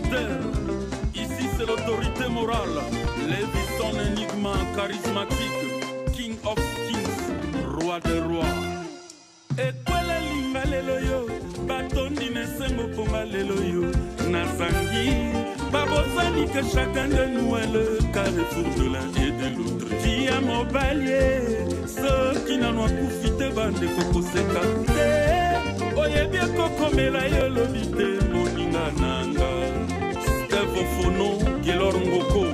terre. Ici c'est l'autorité morale. Lévi-son énigme charismatique. King of kings, roi des rois. Et quoi la linga leloyo? Batondi nesengo ponga leloyo. Nazangi. Babosani que chacun de nous est le carrefour de l'un et de l'autre. Qui a mon balier? Ceux qui n'en ont profité, bande de coco sécante. Oye bien coco melayo lobite moninga nanga. Steve Fono, Gilor Ngoko.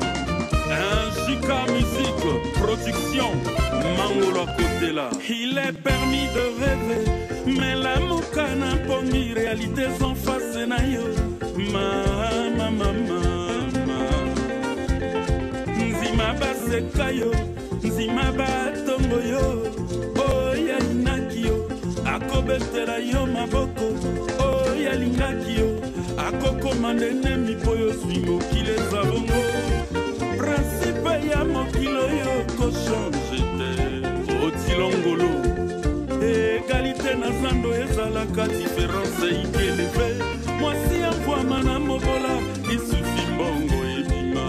Un Chica Musique, production, Mangolo côté là. Il est permis de rêver, mais la moukana pongi réalité sans face nayo. Nzima basekayo, nzima batongo yo. Oya linaki yo, akobetela yo maboko. Oya lingaki yo, akokomande nemi poyo swingo kile zabongo. Principe ya mokilo yo ko change te. Otilongolo, égalité na zando ezalaka différence ikeleve. Moi si un fois manam mobola, il suffit bongo et bima.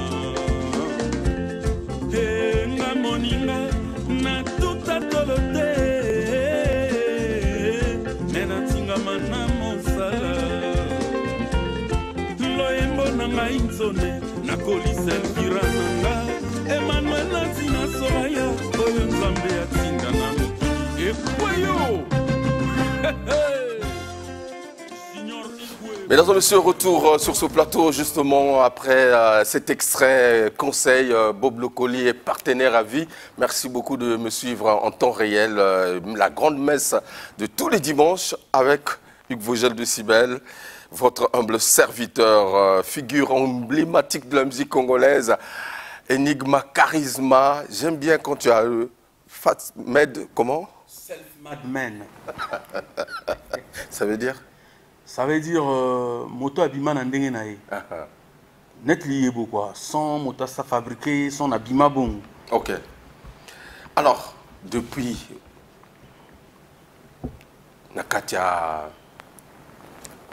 Nga moninga na tout à tolote. Nena tinga mana monsala. Loembo nanga inzone, na kolisel kirananga. Emmanuel Natina Soraya, oyo nzambe atinga na mokili. Ekweyo! Mesdames et messieurs, retour sur ce plateau justement après cet extrait conseil. Bob Locoli est partenaire à vie. Merci beaucoup de me suivre en temps réel. La grande messe de tous les dimanches avec Hugues Vogel de Cybèle, votre humble serviteur, figure emblématique de la musique congolaise, énigma, charisma. J'aime bien quand tu as Med, comment? Self-made man. Ça veut dire? Ça veut dire moto abima na ndenge na ye. Net lié quoi. Sans moto ça fabriqué, son abima bon. Ok. Alors, depuis Nakatia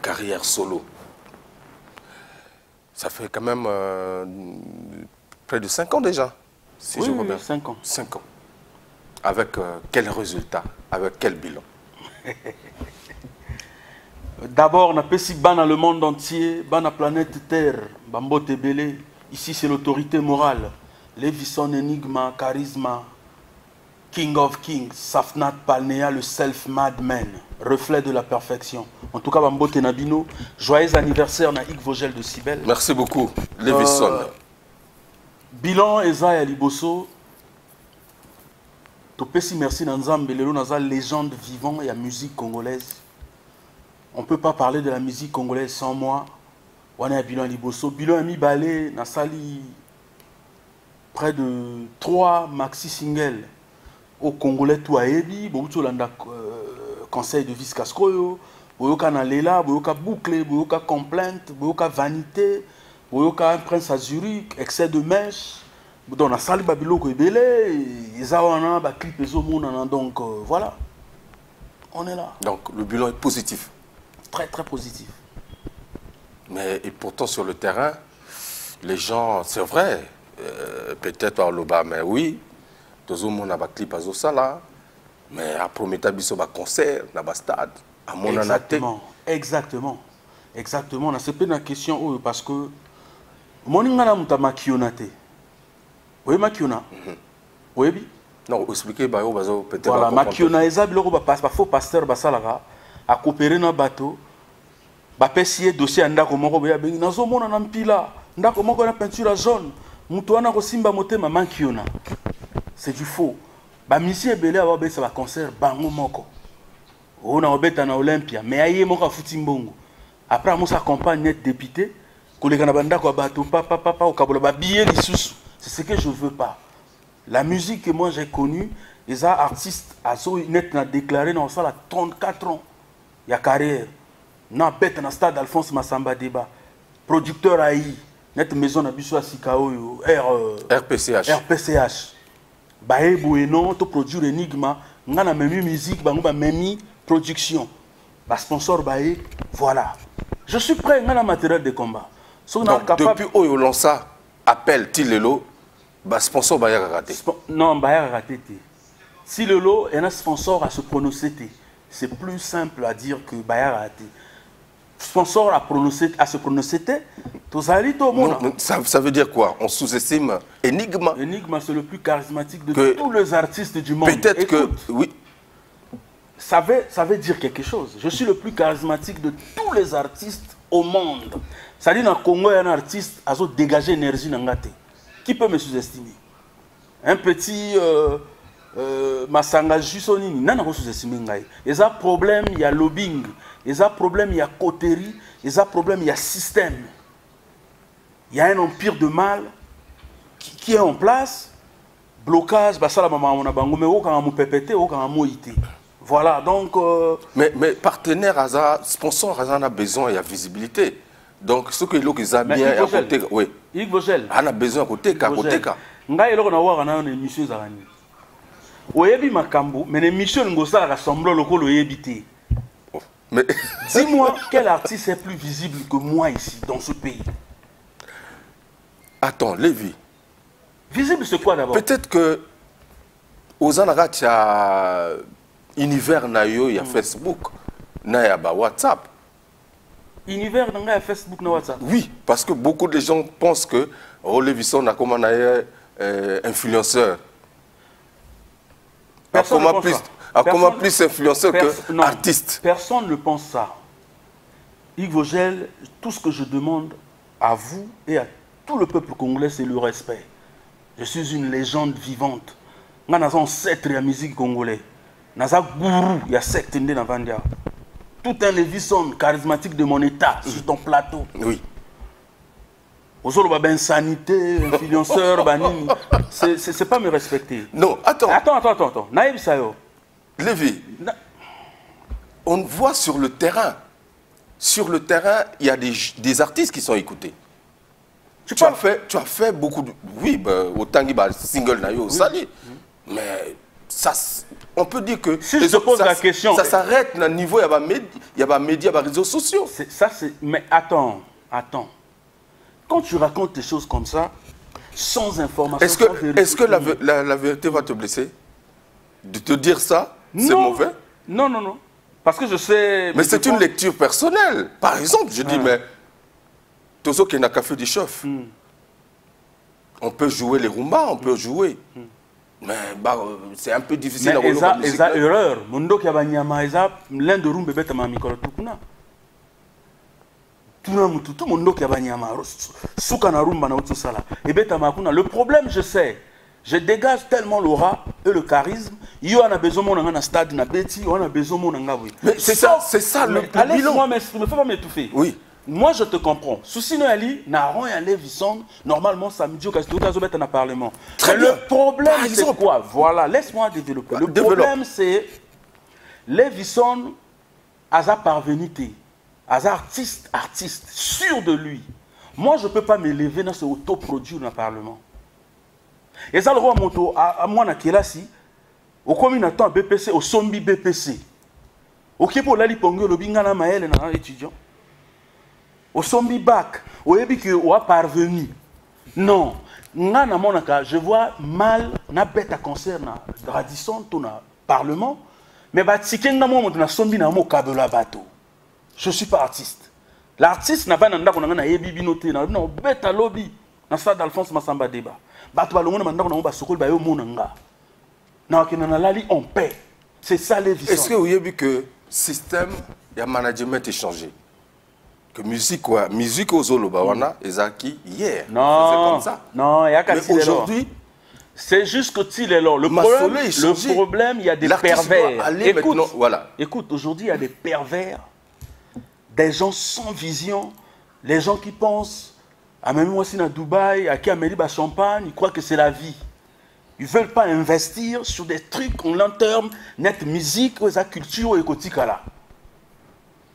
carrière solo, ça fait quand même près de 5 ans déjà. Si oui, je reviens. 5 ans. 5 ans. Avec quel résultat? Avec quel bilan? D'abord, on a pessi ban dans le monde entier, ban la planète Terre, Bambo Tebele. Ici, c'est l'autorité morale. Lévi-son énigme, charisma, King of Kings, Safnat Palnea, le self-made man, reflet de la perfection. En tout cas, Bambo Tenabino, joyeux anniversaire na Hugues Vogel de Cybèle. Merci beaucoup, Lévi-son. Bilan Eza ya Liboso. Topesi merci Nanzambe, Lelo Naza, légende vivante et la musique congolaise. On ne peut pas parler de la musique congolaise sans moi. On a Bilan Liboso. Bilan a mis balé, na sali près de 3 maxi singles au Congolais tout à Ebi, beaucoup de conseil de vice Cascoyo, Boyoka Nalela, Boyoka Boucle, Boyoka Complainte, Boyoka Vanité, Boyoka Prince à Zurich, excès de mèche. Dans la salle Babylon Koebele, ils ont un clip donc voilà, on est là. Donc le bilan est positif. Très très positif. Mais et pourtant sur le terrain, les gens, c'est vrai, peut-être par le bas, mais oui, tous les gens ont un clip à Zosala, mais après Metabiso un concert, dans un stade, à mon exactement, exactement, exactement. On a cette une question parce que mon ingana mutama kionate. Oui, Makiona. Oui, non, expliquez, peut-être. Voilà, Makiona, il faut pasteur Basalara à coopérer dans le bateau. Bapessier dossier anda ko moko boya bengi nazo mona na mpila ndako moko na peinture jaune muto wana ko simba motema Makiona. C'est du faux. Ba musicien belé aba besa ba concert bango moko. On a obeta na Olympia mais aye moko afuti mbongo. Après on s'accompagne net député koleka na banda ko bateau papa au kabola ba billet lisusu. C'est ce que je ne veux pas. La musique que moi j'ai connue, les artistes net n'a déclaré dans ça 34 ans. Il y a carrière. Na bête dans le stade Alphonse Massamba Débat. Producteur AI. Net maison na biso Sikao RPCH. RPCH. Baé Bouénon, to produire Enigma, ngana memi musique, bango ba memi production. Ba sponsor baé, voilà. Je suis prêt ngana matériel de combat. Donc, depuis Oyo Lança, appelle Tilelo, sponsor Bayar raté. Non, Bayar raté. Si Lelo est un sponsor à se prononcer, c'est plus simple à dire que Bayar raté. Sponsor à se prononcer, ça veut dire quoi? On sous-estime Enigma. Enigma, c'est le plus charismatique de tous les artistes du monde. Peut-être que, oui. Ça veut dire quelque chose. Je suis le plus charismatique de tous les artistes au monde. Ça dit, dans le Congo, il y a un artiste qui a dégagé l'énergie dans la tête. Qui peut me sous-estimer? Un petit Masanga Jusonini, non, non, sous-estimer. Il y a un problème, il y a lobbying. Il y a un problème, il y a coterie. Il y a un problème, il y a système. Il y a un empire de mal qui est en place. Blocage, ça, la maman, on a bango, mais on a pépété, on a moïté. Voilà, donc... Mais partenaire, sponsor, on a besoin, il y a visibilité. Donc, ce que l'on a bien à côté... Oui. Yves Vogel. On a besoin à côté, à côté. On a une émission. Oyebi Makambu, mais l'émission Ngosa rassemble le col Oyebité. Mais... Dis-moi, quel artiste est plus visible que moi ici, dans ce pays? Attends, Lévi. Visible, c'est quoi d'abord? Peut-être que... Aux Anarat, il y a... Univers Nayo, il y a Facebook, il y a WhatsApp. Univers il y a Facebook, WhatsApp. Oui, parce que beaucoup de gens pensent que Lévisson a comme un influenceur. Comment plus influenceur que artiste. Personne ne pense ça. Yves Vogel, tout ce que je demande à vous et à tout le peuple congolais, c'est le respect. Je suis une légende vivante. Je suis un ancêtre de la musique congolaise. Naza gourou, il y a secte dans Vandia. Tout un Lévisson charismatique de mon état sur ton plateau. Oui. Aujourd'hui, ben sanité, influenceur, banini. C'est pas me respecter. Non, attends. Attends. Naïb Sayo. Lévi, on voit sur le terrain. Sur le terrain, il y a des artistes qui sont écoutés. Tu as fait beaucoup de... Oui, autant que single Nayo, Sali. Mais ça... On peut dire que si je pose la question, ça s'arrête à un niveau, il y a des médias, des réseaux sociaux. Mais attends. Quand tu racontes des choses comme ça, sans information, est-ce que la vérité va te blesser? De te dire ça, c'est mauvais? Non. Parce que je sais... Mais c'est une lecture personnelle. Par exemple, je dis, mais... Tozo qui n'a qu'à faire du chauffe. On peut jouer les rumbas, on peut jouer. Mais c'est un peu difficile à relouer. Mais c'est une erreur. Mondo qui a banyama, l'un de rumbe bête ma micro tukuna. Tout le monde qui a banyama, soukana rumba na tout ça là. Et bête ma kuna. Le problème, je sais, je dégage tellement l'aura et le charisme. Il y en a besoin mon dans stade na beti, on a besoin mon ngaboui. Mais c'est ça le bilan. Laisse-moi, mais ne fais pas m'étouffer. Oui. Moi, je te comprends. Souci Noali, Naron et Lévisson, normalement, samedi, au cas où Parlement. Très bien. Le problème, c'est quoi? Voilà, laisse-moi développer. Le problème, c'est Lévisson, Aza parvenité, Aza artiste, sûr de lui. Moi, je ne peux pas m'élever dans ce autoproduit dans le Parlement. Et ça, le roi Moto, à moi, na Kelasi, au communatant BPC, au Sombi BPC, au Képo Lali Pongo, le Bingana Maël, un étudiant. Au sombi bac, au ébi que on a parvenu. Non, je vois mal na bête à concert na Radisson to na Parlement, mais ba tiken na mo na sombi na mo kabela bateau. Je suis pas artiste. L'artiste n'a pas nanda ko na yebi binoté na non bête à lobby na stade Alphonse Massamba débat. Bato ba longo na manda ko na ba sokol ba yo monanga. Na ke na lali on paie. C'est ça les visions. Est-ce que vous avez vu que le système et le management est changé? Que musique aux Zolobawana, Ezaki, hier. Non, c'est comme ça. Non, il y a qu'à mais aujourd'hui, c'est juste que il est là. Le problème, il y a des pervers. Écoute, aujourd'hui, il y a des pervers, des gens sans vision, les gens qui pensent, à même moi aussi à Dubaï, à qui a Mériba Champagne, ils croient que c'est la vie. Ils ne veulent pas investir sur des trucs en long terme, net musique, la culture et kotikala.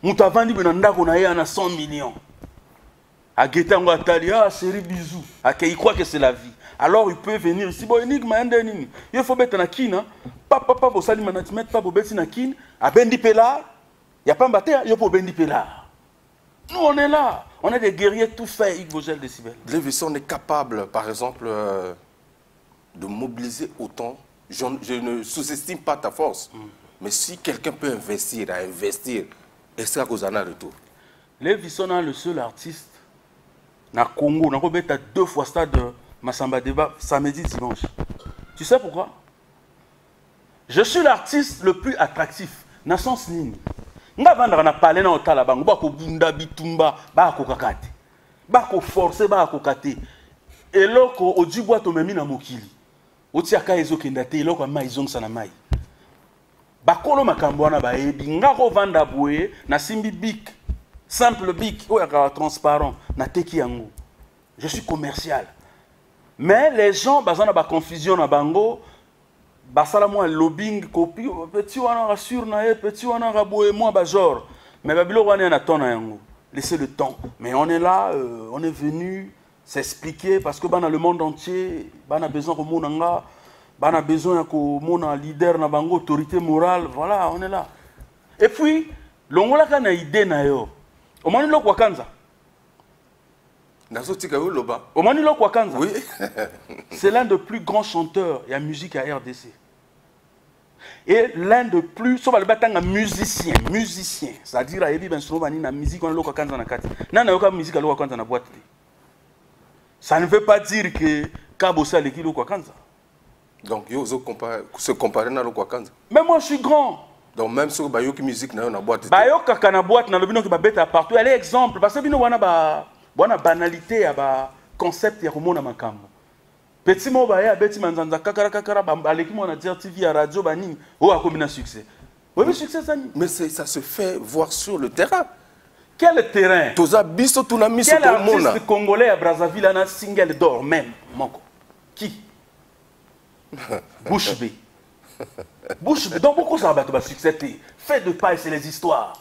Moutavandi benanda konaye na 100 millions. A Getango Atali, série bisous. Il croit que c'est la vie. Alors il peut venir ici, bon, Enigma, il faut mettre na kin, papa, au sali management, papa, beti na kin, a bendi pela, il n'y a pas mbaté, il faut bendi pela. Nous, on est là. On a des guerriers tout faits, Yves Vogel Décibel. Lévisson est capable, par exemple, de mobiliser autant. Je ne sous-estime pas ta force. Mais si quelqu'un peut investir, est-ce que vous en avez retour? Lévisson est le seul artiste na Congo. On a 2 fois stade Massamba Débat samedi dimanche. Tu sais pourquoi? Je suis l'artiste le plus attractif. Na sens nini. Nga vanda na parler na otala bango ba ko bunda bitumba ba ko kakate. Ba ko forcer ba ko kate. Eloko odibwa to memi na mokili. Otiaka ezokenda te eloko ma izongsa na mai. Bakolo makambo wana ba ebi nga ko vanda boye na simbi bic. Simple bic oya transparent na teki yango. Je suis commercial. Mais les gens bazana ba confusion na bango. Basala moi lobbying copie petit wana rassure na petit wana raboye moi bajor mais babilo wana na ton yango laissez le temps mais on est là on est venu s'expliquer parce que dans le monde entier bana besoin ko monanga bana besoin ko mona leader na bango autorité morale voilà on est là et puis longola kana idée na yo omani lokwa kanza nazotika yo loba omani lokwa kanza oui c'est l'un des plus grands chanteurs et la musique à RDC. Et l'un des plus, sauf le batanga musicien, c'est-à-dire à Ebi Bensono na musique on loka kanza na kati. Na yoka musique loka kanza na boîte. Ça ne veut pas dire que Kabosa le kilo kwa kanza. Donc yo se comparer na loka kanza. Mais moi je suis grand. Donc même sur bayoki musique na boîte. Bayoka kana boîte na lobino ki ba beta partout. Elle est exemple parce que bino wana ba banalité ya ba concept ya komona makambo. Petit mot baya beti manzanza kakara baleki mo na dire TV à radio bani o a combien succès. Oui, succès ça. Mais ça se fait voir sur le terrain. Quel terrain? Toza biso tuna miso quel artiste congolais à Brazzaville a un single d'or même moko? Qui? Bouche B. Bouche B. Donc beaucoup ça va succès. Fait de paille c'est les histoires.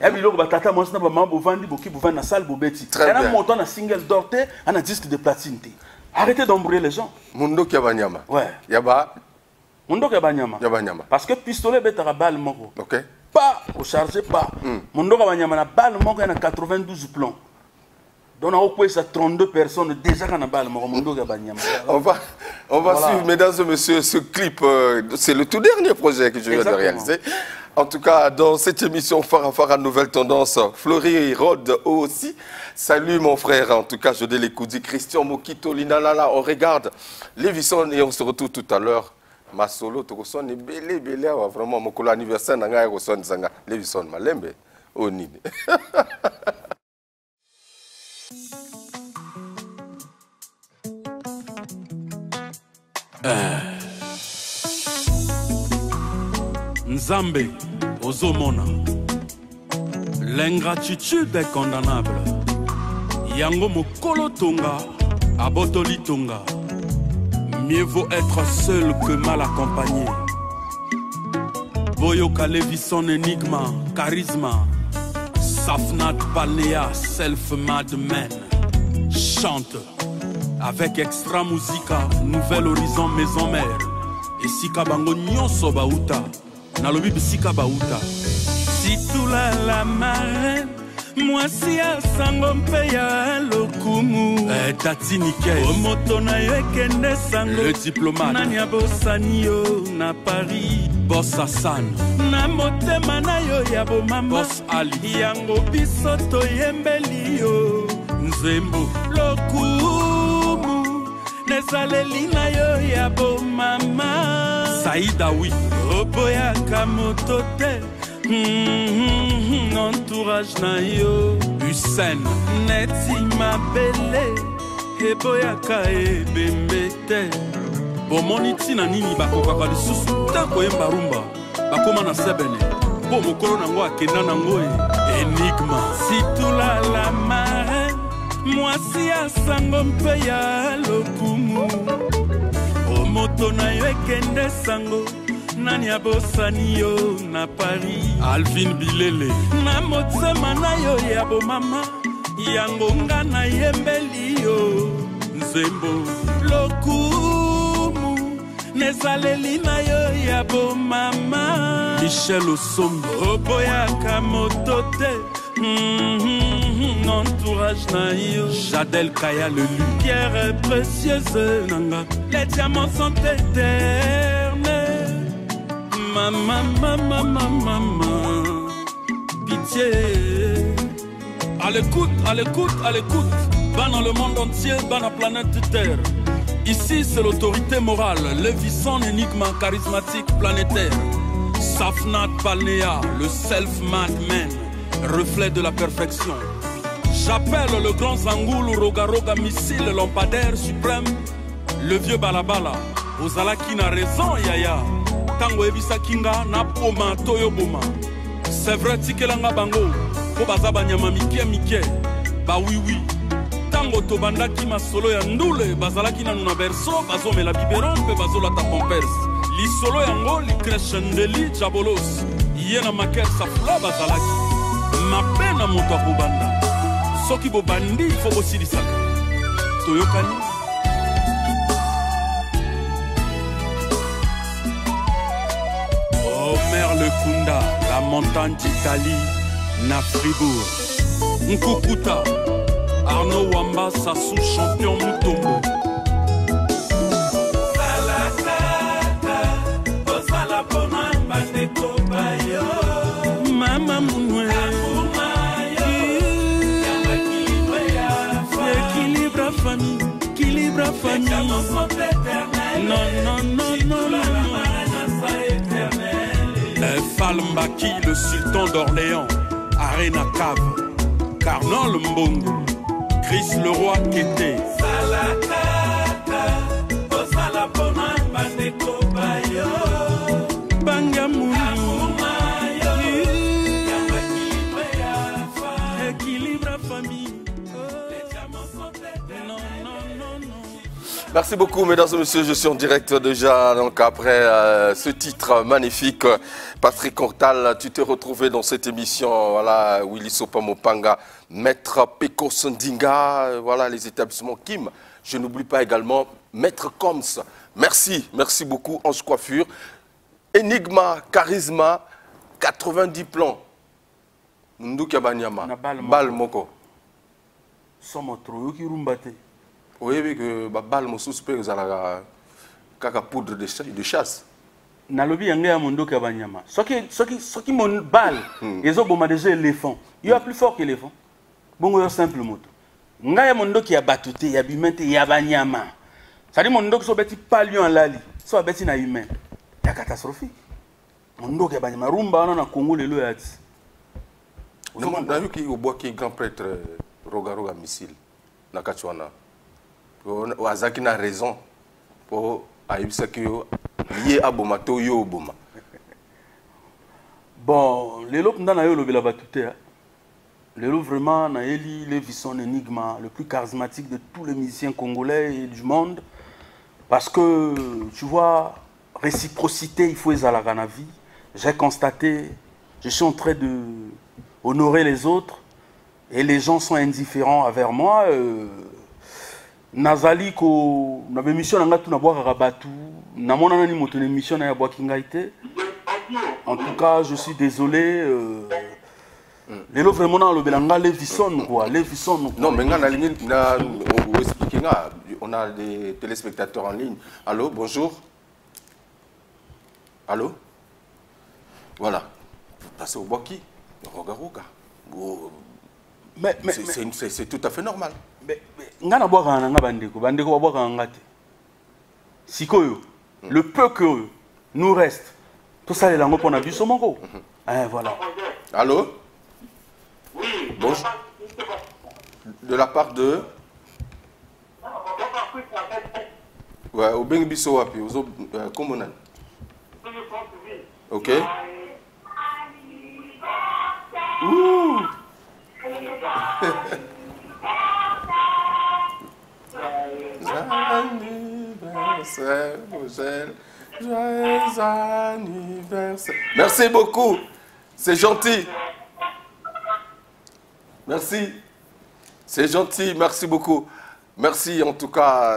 Et puis là tata moi na ba mambo vandi boki bovandi na salle bobeti. Très bien. On a monté un single d'or té, un disque de platine té. Arrêtez d'embrouiller les gens. Mundo Kiabanyama. Ouais. Yaba. Mundo Kiabanyama. Yabanyama. Parce que pistolet betara balle moko. OK. Pas au charger pas. Mundo Kiabanyama na balle moko na 92 plombs. Donc on a occupé ça 32 personnes déjà quand on a balle moko Mundo Kiabanyama. On va voilà. Suivre mesdames et messieurs ce clip c'est le tout dernier projet que je viens de réaliser. En tout cas, dans cette émission Farafara Nouvelle Tendance, Fleury Rod aussi. Salut mon frère, en tout cas, je dis l'écoute, Christian Mokito, Linalala, on regarde Lévisson et on se retrouve tout à l'heure. Ma solo, Tokoson est belé, vraiment, mon colo anniversaire, Nanga, Roson, Zanga, Lévisson, Malembe, Onine. Nzambe, Ozomona. L'ingratitude est condamnable. Yango mokolo tonga, abotoli tonga. Mieux vaut être seul que mal accompagné. Boyoka Lévisson énigma, charisme. Safnat Palnea, self-made man. Chante avec extra musica, nouvel horizon maison mère. Et sika bango nyonso bauta. Nalobi bisika bauta. Si tout la marraine, moi si à sango mpeya lokumu. Tati Nikel. Omoto na yo ekende sango. Le diplomate. Nani abosani yo na Paris. Boss Hassan. Na motema na yo ya bomama. Boss Ali. Yango biso toyembeli yo. Nzembo. Lokumu. Nezaleli na yo ya bomama. Saïda oui. Oboyaka moto te. Entourage na yo Hussein Neti mabele Eboyaka ebembe te Bomoni tina nini bakokaka lisusu Tako yemba rumba Bakoma na sebene Po mokolo nango akenda nango Enigma Situla la marraine Mwasi asango mpe ya lokumu Omoto na yo ekende sango Nani abosani yo na Paris Alvin Bilele Na motema na yo ya bomama Yango nga na yembeli yo Nzembo Lokumu Nezaleli na yo ya bomama Michel Osombo Oboyaka moto te Entourage naïo, Jadel Kaya le lu. Pierre est précieuse, nanga. Les diamants sont éternels. Maman, maman, maman, maman. Pitié. À l'écoute, à l'écoute, à l'écoute. Ban dans le monde entier, ban la planète Terre. Ici, c'est l'autorité morale, Lévisson, énigme charismatique planétaire. Safnat Palnea, le self-made man, reflet de la perfection. J'appelle le grand Zangoulou, Roga Roga, missile, lampadaire suprême, le vieux Balabala. Ozala qui n'a raison, Yaya. Tango Ebisa Kinga, Napoma, Toyoboma. C'est vrai, Tikelanga Bango, Kobazaba Nyama Mike Mike. Bah oui, oui. Tango Tobanda qui m'a solo ya Ndoule, Bazala qui n'a nuna berso, Bazo me la biberon, pe Bazo la tapomperse. Li solo yango, li crescendeli, Jabolos. Yena maker sa fla Bazalaki. Ma peine à mon Banda. Soki bo bandi, il faut aussi di saka. Toyokani. Omer le Kunda, la montagne d'Italie, na Fribourg. Nkukuta, Arnaud Wamba, Sassou, champion Moutombo. Mama Mounoué. Équilibre famille. Non, non, non, non, non. Falmbaki, le sultan d'Orléans, Arena Cave, Carnol Mbongo, Chris le roi Kété. Merci beaucoup, mesdames et messieurs. Je suis en direct déjà. Donc après ce titre magnifique, Patrick Cortal, tu t'es retrouvé dans cette émission. Voilà, Willy Sopamopanga, Maître Peko Sandinga, voilà les établissements Kim. Je n'oublie pas également Maître Coms. Merci, merci beaucoup. Ange Coiffure, Enigma, Charisma, 90 plans. Nduka Banyama, Bal Moko. Somotro, qui rumbate. Oui, oui, que balle mon suspect aux la poudre de chasse. Nalobi yangé à Mondo Kabanyama. Ce qui mon balle, ils ont bomardé des éléphants. Il y a plus fort qu'éléphant. Bon, il y a simple moto. Nga ya Mondo qui a battu, il y a bimente, il y a Banyama. Ça dit Mondo qui sont bêtis pas lion en lali, soit bêtis na humain. Il y a catastrophique. Mondo qui a Banyama. Rumba on a Congo le loyat. Vous avez vu qu'il y a un grand prêtre Roga Roga missile. Nakachwana. Wazaki n'a raison pour Aïbsa qui lié à Bomato yo Boma. Bon, les lots dans la le batute. Les lots vraiment na eli les Lévisson Enigma, le plus charismatique de tous les musiciens congolais et du monde, parce que tu vois réciprocité il faut ezala na vie. J'ai constaté, je suis en train de honorer les autres et les gens sont indifférents envers moi. Nazali ko na émission na ngatu na boire rabatu na mona nani moto na émission na ya boire kingaite. En tout cas, je suis désolé les lots vraiment dans le belanga Lévisson quoi, Lévisson. Non, mais on a expliqué on a des téléspectateurs en ligne. Allô, bonjour. Allô. Voilà. Passez au Boki. Roga Roga. C'est tout à fait normal. Ngana boire nga bandeko bandeko boire ngate. Sikoyo le peu que nous reste tout ça les langues pour na biso moko. Voilà. Allô? Oui. Bonjour. De la part de ouais, au Beng biso wapi, ozo comment on OK. Ouh. Joyeux anniversaire. Merci beaucoup. C'est gentil. Merci. C'est gentil. Merci beaucoup. Merci en tout cas.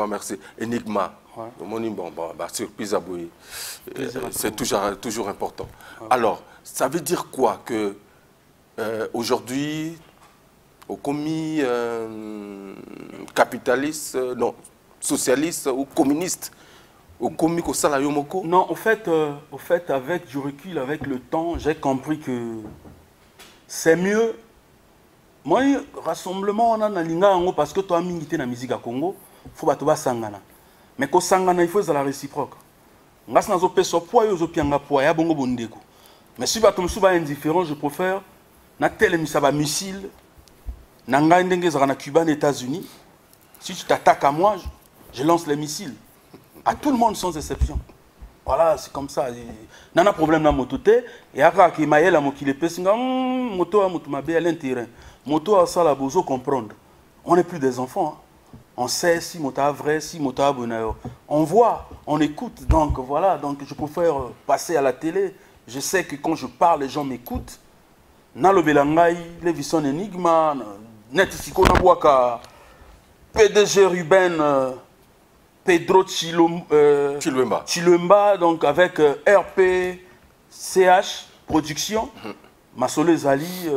Merci. Enigma. Bon, surprise à Boui. C'est toujours important. Alors, Ça veut dire quoi que aujourd'hui, au commis capitaliste, non, socialiste ou communiste, au commis au Salayomoko? Non, au fait, avec du recul, avec le temps, j'ai compris que c'est mieux. Moi, rassemblement, on a un linga parce que toi, tu as la musique à Congo, il faut que tu sangana. Mais quand sangana, il faut que la réciproque. Mais si tu es indifférent, je préfère que missile, Cuba, États-Unis. Si tu t'attaques à moi, je lance les missiles. À tout le monde sans exception. Voilà, c'est comme ça. Il y a un problème dans la moto. Et après, il y a la moto qui est moto à l'intérieur. Moto à ça, la bozo comprendre. On n'est plus des enfants. Hein. On sait si moto est vrai, si moto est bonheur. On voit, on écoute. Donc voilà, donc je préfère passer à la télé. Je sais que quand je parle, les gens m'écoutent. Nalo Belangai, Levison Enigma, Netisiko Nabwaka, PDG Ruben, Pedro Chilumba, donc avec RP, CH, production, Masole Zali,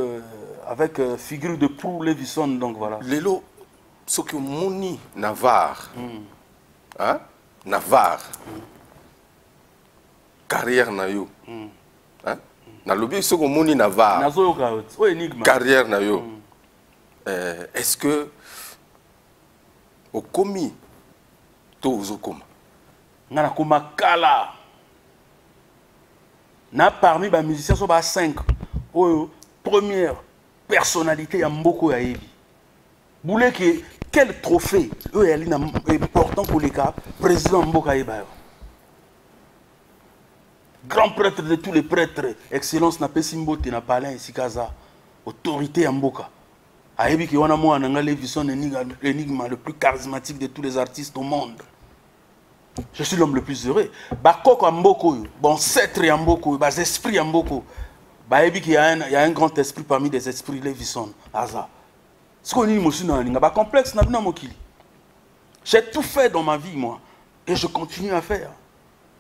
avec figure de proue Levison, donc voilà. Lelo, ce que Moni Navarre, hein? Navarre, carrière Nayo, hein? Na lobby ce que Moni Navarre, carrière Nayo, est-ce que au commis Tozokoma Nana Koma Kala na parmi les musiciens sont 5 première personnalité à Mboko Yaebi. Boulez que quel trophée est important pour les cas président Mboka Yaebi. Grand prêtre de tous les prêtres, excellence na Pesimbote na Palin Sikaza, autorité à Mboka. Ayebi ki wana mo ananga Levison Enigma le plus charismatique de tous les artistes au monde. Je suis l'homme le plus heureux. Bakoko Amboko, bon cetre Amboko, bas esprit Amboko. Baebi qu'il y a un grand esprit parmi les esprits Levison, Aza. Ce qu'on dit moi ba complexe na bina mokili. J'ai tout fait dans ma vie moi et je continue à faire.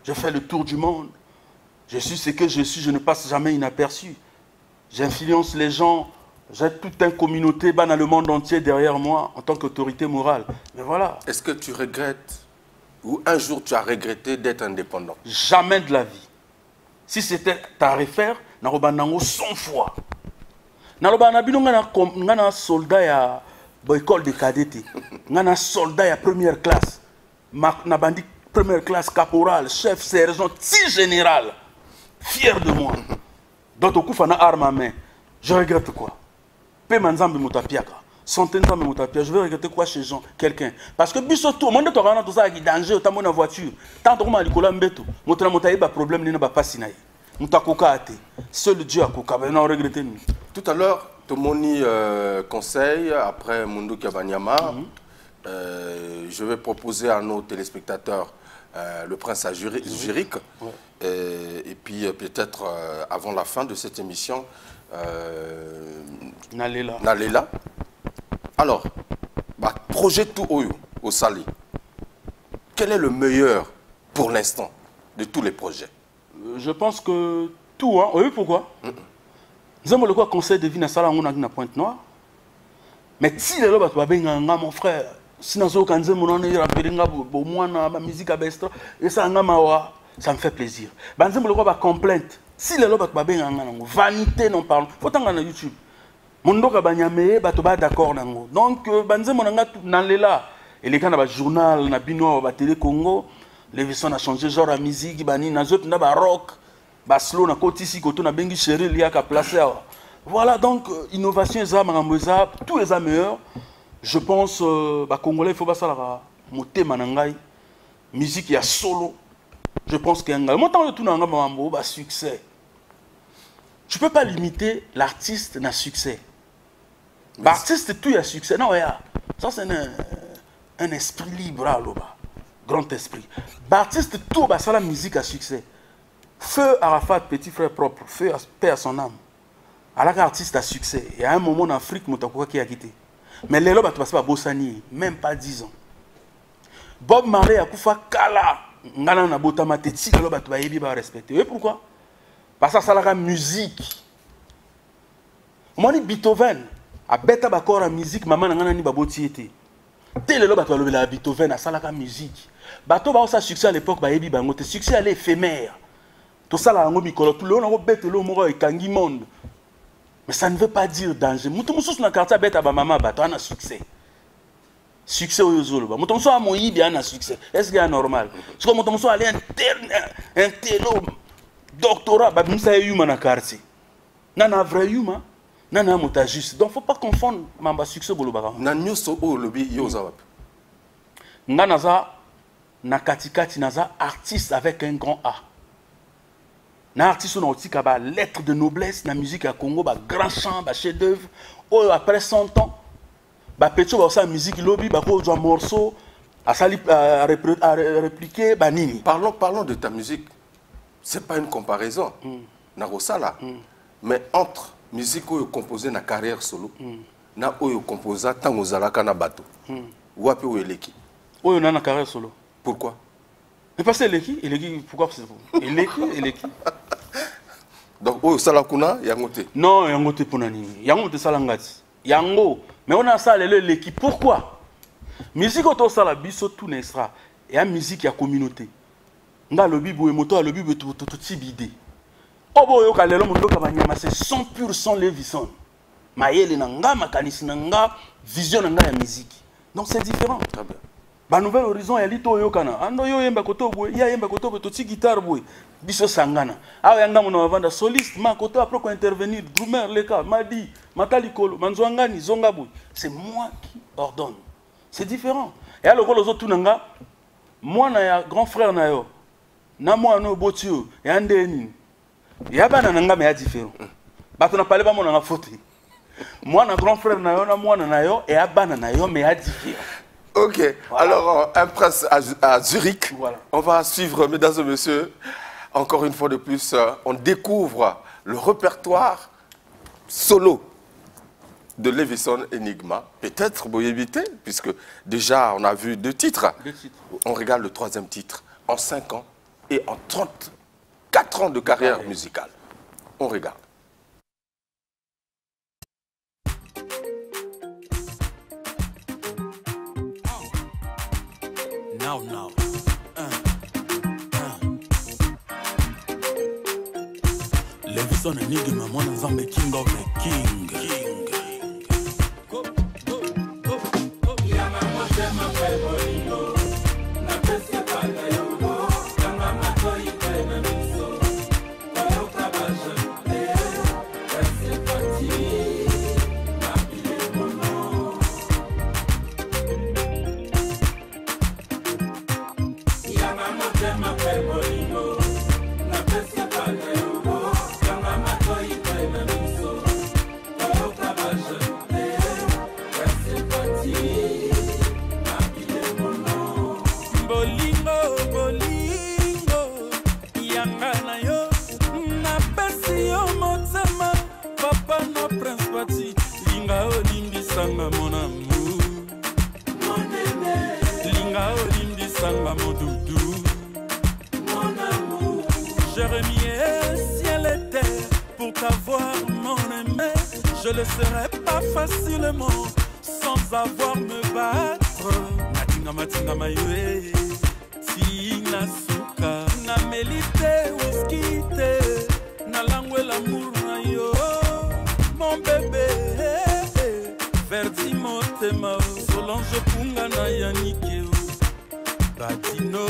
Je fais le tour du monde. Je suis ce que je suis, je ne passe jamais inaperçu. J'influence les gens. J'ai toute une communauté dans le monde entier derrière moi en tant qu'autorité morale. Mais voilà. Est-ce que tu regrettes ou un jour tu as regretté d'être indépendant? Jamais de la vie. Si c'était à refaire, je vais 100 fois. Je suis un soldat à l'école de cadets. Je suis un soldat à première classe. Je suis première classe caporal, chef, sergent, petit général. Fier de moi. Donc, je suis un arme à main. Je regrette quoi? Je vais regretter quoi chez quelqu'un? Parce que tout le monde est en danger, tu as voiture. Tant que tu as un problème, tu n'as pas de seul Dieu a coca. Tout à l'heure, tu m'as conseil après Mundu Kabanyama. Je vais proposer à nos téléspectateurs le prince Zurich. Et puis peut-être avant la fin de cette émission, Nalela. Alors, projet tout au Sali. Quel est le meilleur pour l'instant de tous les projets? Je pense que tout, hein. Oui, pourquoi? Nous avons le quoi conseil de vie dans Sala, on a une Pointe Noire. Mais si les gens mon frère, si nous avons une musique à Bestra, et ça me fait plaisir. Nous avons le quoi complainte. Si les gens ont vanité, non parlons. Faut t'en aller YouTube. Mon doc a banyamé, d'accord. Donc, et les gars, journal, na bino, télé Congo, les visions ont changé genre la musique, na rock, slow, na kotisi, koto na bengi chéri, il y a qu'à placer. Voilà donc innovation, tous les meilleurs. Je pense Congolais, il faut pas ça la moté manangai, musique il y a solo. Je pense qu'il y a un tout un succès. Tu ne peux pas limiter l'artiste à succès. L'artiste, tout est succès. Non, ça c'est un esprit libre, là, grand esprit. L'artiste, tout ça la musique à succès. Feu Arafat, petit frère propre, feu paix à son âme. Alors l'artiste a succès. Il y a un moment en Afrique, qui a quitté. Mais les gens ne passent pas à Bossani, même pas 10 ans. Bob Marley a Koufa Kala. Si les gens ne respectent. Et pourquoi? parce que ça la musique. Moi ni Beethoven a beta bakora musique maman nangana ni baboti été. Télé lo bato la Beethoven a ça la musique. Bato ba ça succès à l'époque ba yebi bango te succès à l'éphémère. Tout ça là ngo mikolo tout le on bête lo moko ekangi monde. Mais ça ne veut pas dire danger. Mutu mususu na quartier beta ba maman bato ana succès. Succès au yozolo ba. Mutu mususu a moyi bien na succès. Est-ce que c'est normal? Parce que mutu mususu aller un télo doctorat ba musa yuma na quartier. Na vrai yuma. Nana mota juste. Donc faut pas confondre mamba succès bolobaka. Na nyoso o lobi yoza wapi. Nga naza na katikati naza artiste avec un grand A. Na artiste on otika ba lettre de noblesse na musique à Congo ba grand chant ba chef d'œuvre. Oh après 100 ans ba petcho ba sa musique lobby ba ko jo morceau à répliquer ba nini. Parlons de ta musique. C'est pas une comparaison. Na rosala. Mais entre musique oyo composé na carrière solo na oyo composé tango zalaka na bato wapi oyo eleki oyo na carrière solo pourquoi mais parce eleki pourquoi c'est eleki donc oyo sala kuna yango te non yango te pona nini yango te sala ngati yango mais on a ça le eleki pourquoi musique auto sala biso tout nestra et la musique ya communauté nga lobi boye moto a lobi to tibide obo yo kalelo mundo kabanyama c'est 100% Levison. Mayele nanga makanisi nanga vision nanga ya musique. Donc c'est différent. Très bien. Ba nouvel horizon ya lito yo kana. Ando yo yemba koto boy, ya yemba koto to ti guitare boy. Biso sangana. Awa yanga mona vanda soliste ma koto après quoi intervenir drummer leka madi matalikolo manzwangani zonga boy. C'est moi qui ordonne. C'est différent. Et alors ko lozo tunanga moi na ya grand frère na yo. Na moi no botio ya ndeni. Yabana nanga me ya différent. Bato na parler ba mon na faute. Moi na grand frère na yo na moi na yo et abana na yo me ya différent. OK. Voilà. Alors un prince à Zurich. Voilà. On va suivre mesdames et messieurs. Encore une fois de plus, on découvre le répertoire solo de Levison Enigma. Peut-être Boyébité puisque déjà on a vu 2 titres. 2 titres. On regarde le 3e titre en 5 ans et en 34 ans de carrière musicale. On regarde. Now. Levison Enigma, moi Nzambe king of the king. Je le serai pas facilement sans avoir me battre. Natinga matinga mayoe, tina suka, na melite uskite, na langwe l'amour na yo, mon bébé. Verdi motema, Solange punga na yanike, Badino.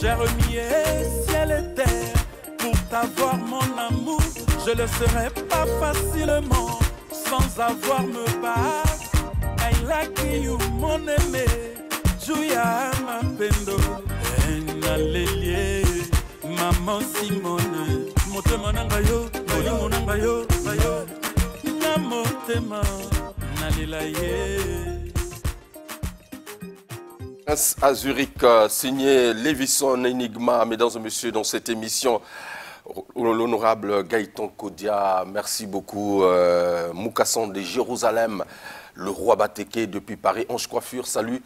J'ai remis ciel et terre pour t'avoir mon amour. Je le serai pas facilement sans avoir me battre. lucky you monene Juya mapendo Nalelie Maman Simone Motema nanga yo Molimo nanga yo Na motema Nalela ye À Zurich, signé Lévisson Enigma, mesdames et messieurs, dans cette émission, l'honorable Gaëtan Kodia, merci beaucoup, Moukasson de Jérusalem, le roi Bateke depuis Paris, Ange Coiffure, salut.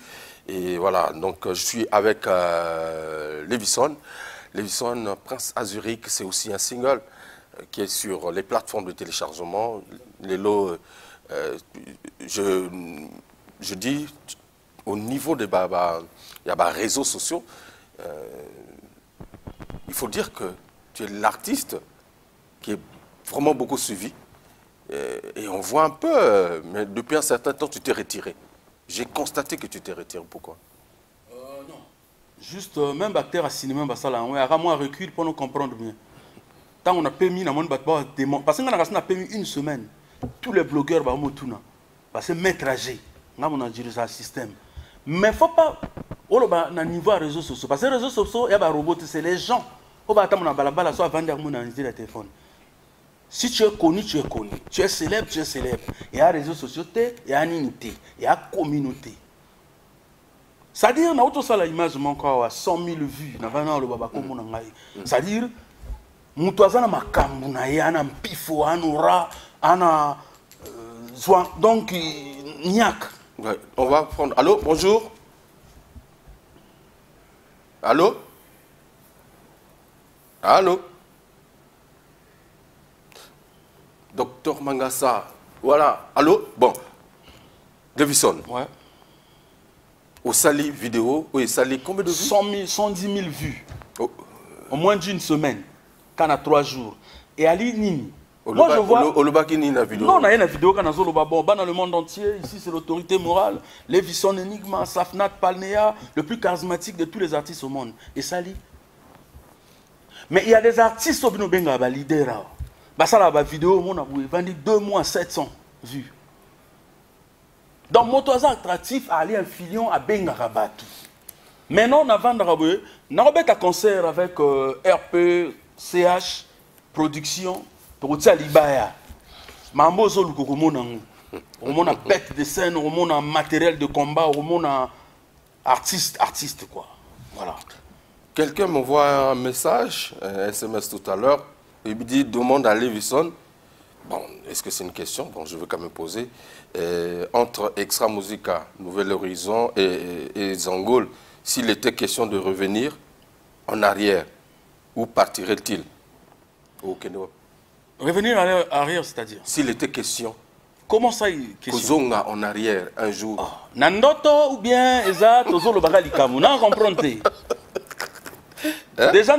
Et voilà, donc je suis avec Lévisson. Lévisson, Prince à Zurich, c'est aussi un single qui est sur les plateformes de téléchargement. Les lots, je dis... Au niveau des réseaux sociaux, il faut dire que tu es l'artiste qui est vraiment beaucoup suivi. Et on voit un peu, mais depuis un certain temps, tu t'es retiré. J'ai constaté que tu t'es retiré. Pourquoi? Non. Juste, même acteur à cinéma, il y a un recul pour nous comprendre bien. Tant on a permis, parce qu'on a permis une semaine, tous les blogueurs, parce que maître âgé, on a dirigé un système. Mais il ne faut pas, au niveau des réseaux sociaux, parce que les réseaux sociaux, il y a des robots, c'est les gens. Il faut pas attendre soit vendre le téléphone. Si tu es connu, tu es connu. Tu es célèbre, tu es célèbre. Il y a les réseaux sociaux, il y a une unité, il y a une communauté. C'est-à-dire, on a aussi l'image de 100 000 vues. C'est-à-dire, donc, ouais, on va prendre. Allô, bonjour. Allô? Allô? Docteur Mangassa. Voilà. Allô? Bon. Lévisson. Ouais. Au Sali vidéo, oui, Sali, combien de vues? 110 000 vues. Oh. En moins d'une semaine. Quand on a 3 jours. Et Ali Nini. Moi, je vois. Non, on a une vidéo quand on a dans le monde entier. Ici, c'est l'autorité morale. Lévisson Enigma, Safnat Palnea, le plus charismatique de tous les artistes au monde. Et Sali. Mais il y a des artistes qui sont leaders. Ça, la vidéo, on a vendu 2 mois 700 vues. Donc, mon toit attractif a allé un filion à Bengarabatu. Maintenant, on a vendu un concert avec RP, CH, production. Pour ça, libaya. Mambo zolu on a bête de scène, on a matériel de combat, on a artiste quoi. Voilà. Quelqu'un m'envoie un message, un SMS tout à l'heure. Il me dit demande à Lévisson. Bon, est-ce que c'est une question? Bon, je veux quand même poser. Entre Extra Musica, Nouvel Horizon et Zangol, s'il était question de revenir en arrière, où partirait-il? Au Kenya. Revenir en arrière, c'est-à-dire? S'il était question. Comment ça, question? Kozonga en arrière, un jour. Oh. Nandoto ou bien Eza, Tozolo Bagali Kamu, non, comprendre. Déjà,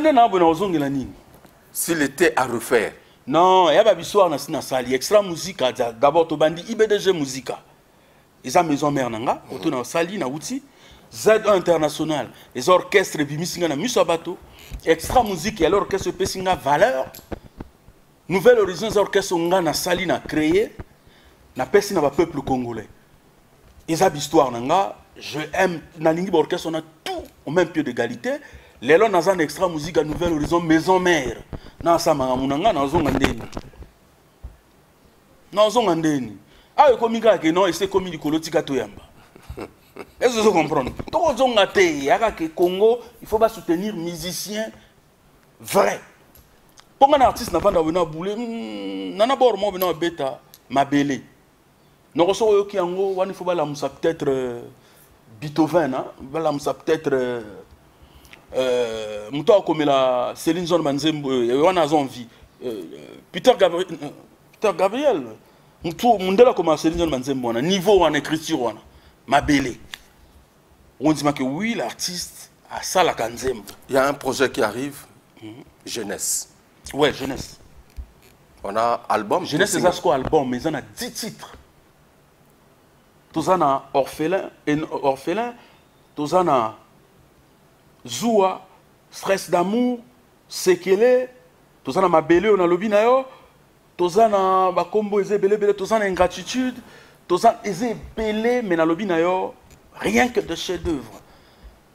s'il était à refaire. Non, il y a une histoire dans la salle. Extra Musica, d'abord, tu bandi IBDG Musica. Ils ont maison mère nanga, autour de la salle, na outil. Z1 International, les orchestres Bimissinga na Musabato. Extra Musique, et l'orchestre Pessinga Valeur. Nouvel Horizon, les orchestres nga na salle, na créé. Na Pessinga va peuple congolais. Ils ont une histoire nanga. Je aime, na lingi orchestre, on a tout au même pied d'égalité. Les gens ont un extra musique à Nouvel Horizon, maison mère. Na sama munanga na zonga ndeni. Na zonga ndeni. Ah, comme il non, c'est comme il colotika toyamba. Est-ce que vous comprenez? Tout zonga te, yaka que Congo, il faut pas soutenir musiciens vrais. Pour un artiste n'a pas d'abonné boulé, nana bor mo bena beta mabele. Non reço yo ki ango, il faut pas la musa peut-être Beethoven, hein, la musa peut-être Mouta comme la Céline John Manzembo, on a envie. Peter Gabriel, Mundela comme Céline John Manzembo, niveau en écriture, ma belle. On dit que oui, l'artiste a ça la Kanzembo. Il y a un projet qui arrive, Jeunesse. Ouais, Jeunesse. On a album. Jeunesse, c'est quoi album, mais on a 10 titres. Tous on a Orphelin, tous on a Zoua, Stress d'amour, Sekele, tous on a Mabele, on a Lobinayo, tous on a Bakombo, Ezebele, tous on a Ingratitude, Tozan eze belé mais na lobi na yo rien que de chef d'œuvre.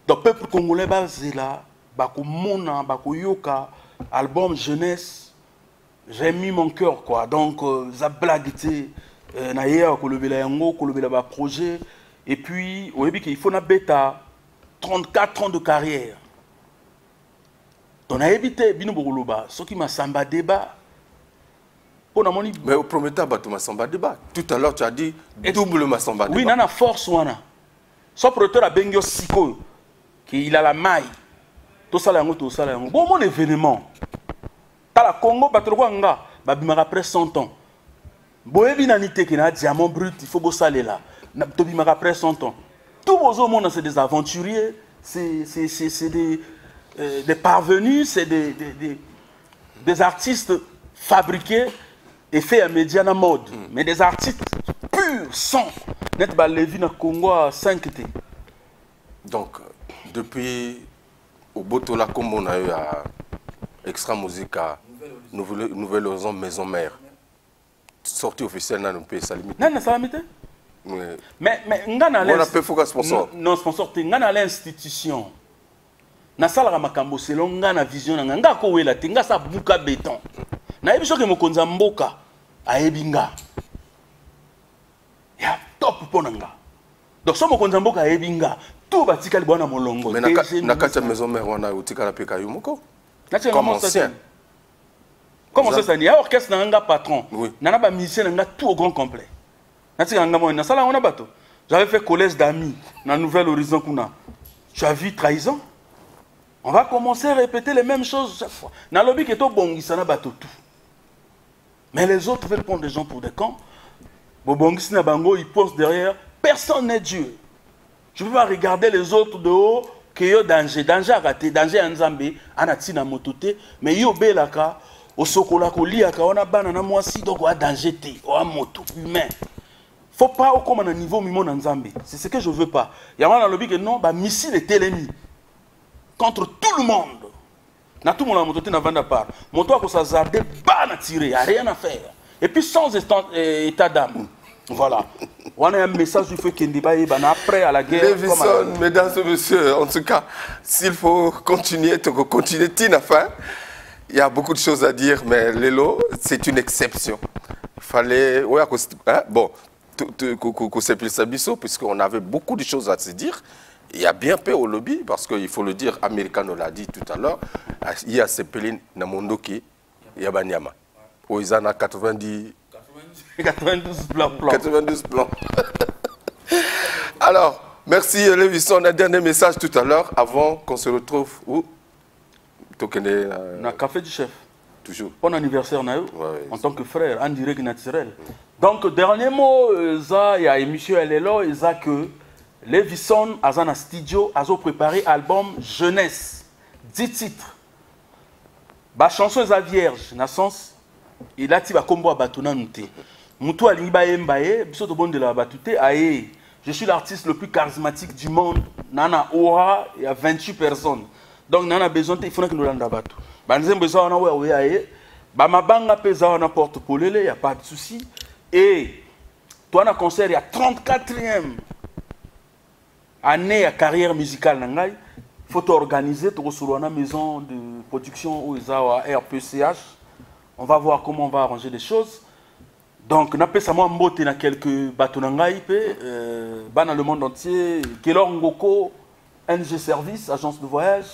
Donc peuple congolais bazela bako mona bako yoka album jeunesse j'ai mis mon cœur quoi. Donc za blague té na hier ko lobela yango ko lobela ba projet et puis oyebi qu'il faut na beta 34 ans de carrière. On a évité bino bokoloba ce qui m'a samba débat. Mais au premier temps, tu m'as samba débat. Tout à l'heure, tu as dit double ma samba débat. Oui, nana force wana. Son producteur a bengio siko qu'il a la maille. Tout ça là, tout ça là. Bon mon événement. T'as la Congo batrokanga babimaka après 100 ans. Boyebi nanité qui na diamant brut, il faut bosser là. To bimaka après 100 ans. Tous vos hommes c'est des aventuriers, c'est des parvenus, c'est des artistes fabriqués et fait un média na mode. Mais des artistes purs, sans. Net ba levi na Congo à 5T. Donc, depuis au Botola comme on a eu à Extra Musique à Nouvelle Horizon Maison Mère. Sortie officielle dans le pays, ça limite. Non, ça limite. Mais ngana on a peu focus sponsor. Non, sponsor te ngana l'institution. Na sala makambo selon ngana vision nga ko wela te nga sa buka béton. Na yebi soki mokonza mboka ayebinga ya top ponanga donc so mokonza mboka ayebinga tout batikali bwana molongo mais na kata maison mère wana utikala peka yumoko comme ancien comment ça ni orchestre nanga patron nana ba musicien nanga tout au grand complet natika nanga mo na sala on a bateau j'avais fait collège d'amis na Nouvelle Horizon kuna tu as vu trahison on va commencer à répéter les mêmes choses chaque fois na lobby que to bongisa na bateau tout. Mais les autres veulent prendre des gens pour des cons. Bobongis Nabango, ils posent derrière. Personne n'est Dieu. Je ne peux pas regarder les autres de haut, qu'il y a danger. Danger à rater, danger à Nzambe, Anati na motote. Mais il y a belaka, au sokola, au liaka, on a banana moisi, donc on a danger, on a moto, humain. Faut pas au comme un niveau mimon Nzambe. C'est ce que je veux pas. Il y a un lobby que non, bah missile est ennemi. Contre tout le monde. Na tout le monde a monté na vanda part. Mon toit qu'on s'azarde, bah na tiré, y a rien à faire. Et puis sans état d'âme. Voilà. On a un message du feu qui est après à la guerre. Lévison, mesdames et messieurs, en tout cas, s'il faut continuer à faire, il y a beaucoup de choses à dire, mais Lelo, c'est une exception. Il fallait, ouais, bon, puisqu'on avait beaucoup de choses à se dire. Il y a bien peu au lobby, parce qu'il faut le dire, Americano l'a dit tout à l'heure, il y a Sepeline Namondoki, il y a Banyama. Où ils en ont 92 plans. 92 plans. Alors, merci Lévison. Un dernier message tout à l'heure, avant qu'on se retrouve où? Na Café du Chef. Toujours. Bon anniversaire, Nayo, en tant que frère, en direct naturel. Donc, dernier mot, il y a émission LLO, il y a que Lévison a un studio, a préparé album jeunesse, 10 titres. La chanson est vierge, dans le sens, il a dit que combo à Batuna Nouté. Moutou Alimba Mbaye, biso bon de la Batouté, aïe, je suis l'artiste le plus charismatique du monde. Nana Aura, il y a 28 personnes. Donc, Nana besoin, il faut que nous l'ayons battu. Nous avons besoin de aïe. Ma banga pesa na porte-polele, il n'y a pas de souci. Et toi, dans concert, il y a 34e. Année à carrière musicale nangai, faut organiser sur une maison de production où ils ont RPCH. On va voir comment on va arranger les choses. Donc, n'a pas seulement mbote na quelques bateaux nangai dans le monde entier. Kelor Ngoko, NG Service, agence de voyage.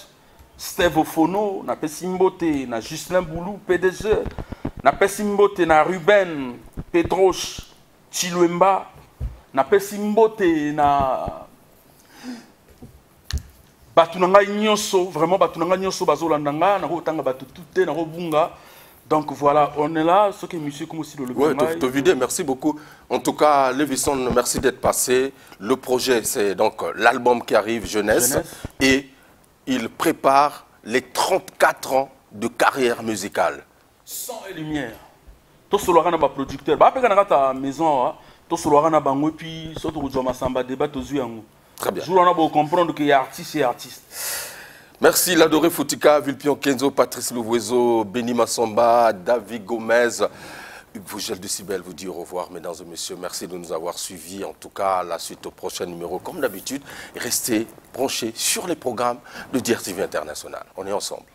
Steve Ophono, n'a pas simbote na Justin Boulou, PDG. N'a pas simbote na Ruben Pedroche, Chiluemba. N'a pas simbote na Batunanga Nyoso, vraiment Batunanga Nyoso, Bazolandanga, Nako Tanga Batutute, Nako Bunga. Donc voilà, on est là, ce que monsieur comme aussi le oui, Tovidé, merci beaucoup. En tout cas, Lévison, merci d'être passé. Le projet, c'est donc l'album qui arrive, Jeunesse. Et il prépare les 34 ans de carrière musicale. Sang et lumière. Tout ce qu'on a producteur. Après, quand on a ta maison, tout ce qu'on a bango, puis surtout on a samba débat aux yeux. Très bien. Je voulais comprendre qu'il y a artiste et artiste. Merci Ladoré Foutika, Vilpion Kenzo, Patrice Louvoiseau, Benny Massamba, David Gomez, Vogel de Cybèle vous dit au revoir, mesdames et messieurs. Merci de nous avoir suivis. En tout cas, la suite au prochain numéro, comme d'habitude. Restez branchés sur les programmes de DRTV International. On est ensemble.